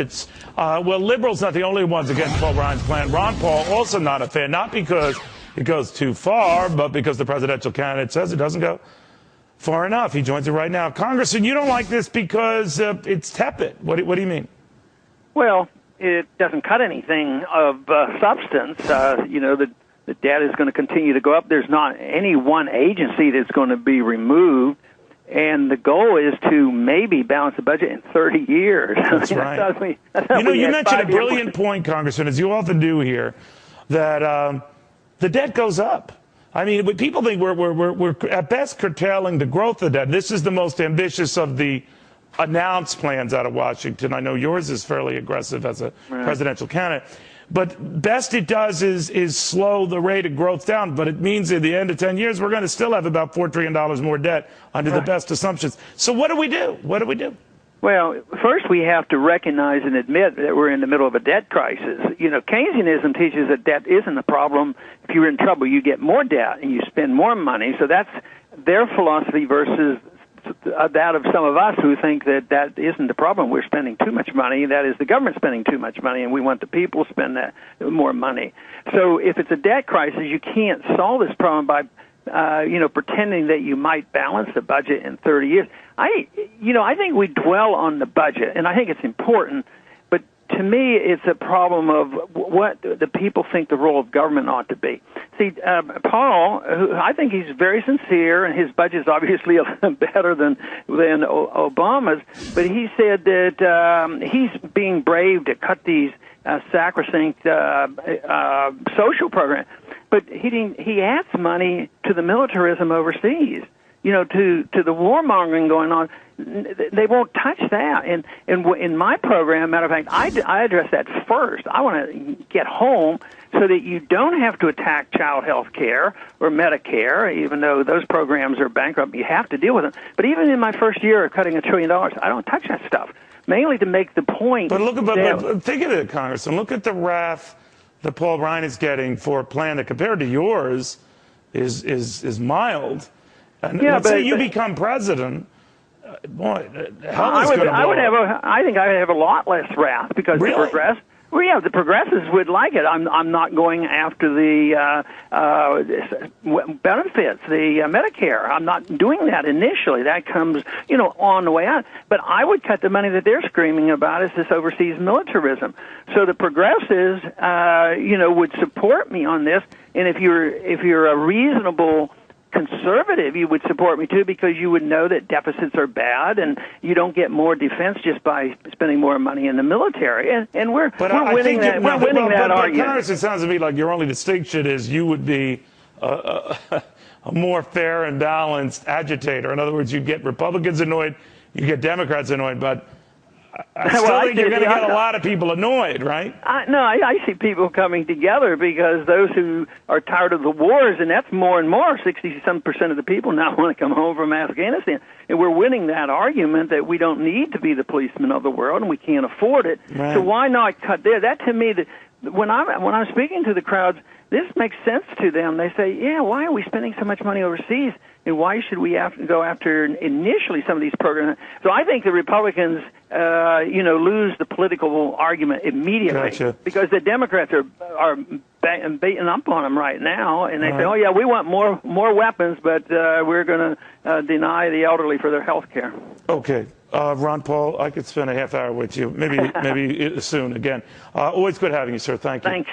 It's, well, liberals not the only ones against Paul Ryan's plan. Ron Paul also not a fan, not because it goes too far, but because the presidential candidate says it doesn't go far enough. He joins it right now. Congressman, you don't like this because it's tepid. What do you mean? Well, it doesn't cut anything of substance. The debt is going to continue to go up. There's not any one agency that's going to be removed. And the goal is to maybe balance the budget in 30 years. That's right. You mentioned a brilliant point, Congressman, as you often do here, that the debt goes up. I mean, people think we're at best curtailing the growth of the debt. This is the most ambitious of the announced plans out of Washington. I know yours is fairly aggressive as a presidential candidate. But best it does is slow the rate of growth down. But it means at the end of 10 years, we're going to still have about $4 trillion more debt under the best assumptions. So what do we do? What do we do? Well, first we have to recognize and admit that we're in the middle of a debt crisis. Keynesianism teaches that debt isn't the problem. If you're in trouble, you get more debt and you spend more money. So that's their philosophy versus that of some of us who think that isn't the problem. We're spending too much money. That is the government spending too much money, and we want the people to spend that more money. So if it's a debt crisis, you can't solve this problem by pretending that you might balance the budget in 30 years. I think we dwell on the budget, and I think it's important, but to me, it's a problem of what the people think the role of government ought to be. See, Paul, I think he's very sincere, and his budget is obviously better than Obama's, but he said that he's being brave to cut these sacrosanct social programs. But he adds money to the militarism overseas, to the warmongering going on. They won't touch that. And in my program, matter of fact, I address that first. I want to get home so that you don't have to attack child health care or Medicare, even though those programs are bankrupt. You have to deal with them. But even in my first year of cutting $1 trillion, I don't touch that stuff, mainly to make the point. But but think of it, Congressman. Look at the wrath that Paul Ryan is getting for a plan that, compared to yours, is mild. And let's say you become president. Boy, hell is going to blow. I think I would have a lot less wrath because the progressives would like it. I'm not going after the benefits, the Medicare. I'm not doing that initially. That comes, on the way out. But I would cut the money that they're screaming about is this overseas militarism. So the progressives, would support me on this. And if you're a reasonable conservative, you would support me too, because you would know that deficits are bad and you don't get more defense just by spending more money in the military. And we're winning that argument. Congress, it sounds to me like your only distinction is you would be a more fair and balanced agitator. In other words, you get Republicans annoyed, you get Democrats annoyed, but I still think you're going to get a lot of people annoyed, right? I see people coming together because those who are tired of the wars, and that's more and more, 60-some% of the people now want to come home from Afghanistan. And we're winning that argument that we don't need to be the policemen of the world and we can't afford it. Right. So why not cut there? That to me, when I'm speaking to the crowds, this makes sense to them. They say, yeah, why are we spending so much money overseas? And why should we have to go after initially some of these programs? So I think the Republicans, lose the political argument immediately because the Democrats are beating up on them right now, and they say, "Oh yeah, we want more weapons, but we're going to deny the elderly for their health care." Okay. Ron Paul, I could spend a half hour with you, maybe soon again. Always good having you, sir. Thank you. Thanks.